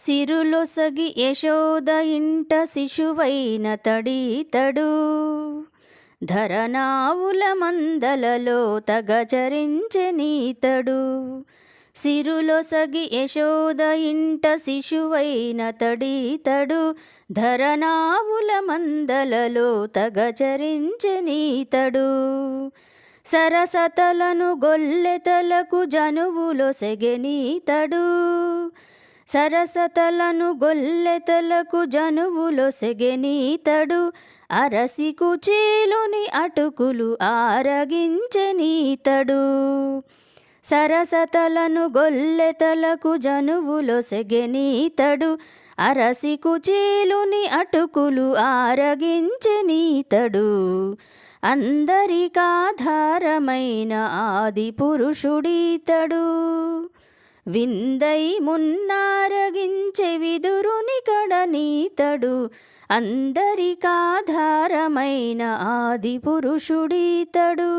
సిరులొసగి యశోద ఇంట శిశువైన తడీతడు ధరనావుల మందలలో తగచరించెనీతడు. సిరులొసగి యశోద ఇంట శిశువైన తడీతడు ధరనావుల మందలలో తగచరించెనీతడు. సరసతలను గొల్లెతలకు జనువులొసెగెనీతడు. సరసతలను గొల్లెతలకు జనువులొసెగెనీతడు. అరసి కుచేలుని అటుకులు ఆరగించెనీతడు. సరసతలను గొల్లెతలకు జనువులొసెగెనీతడు. అరసి కుచేలుని అటుకులు ఆరగించెనీతడు. అందరికాధారమైన ఆది పురుషుడీతడు. విందై మున్నారగించె విదురుని కడనీతడు. అందరికాధారమైన ఆది పురుషుడీతడు.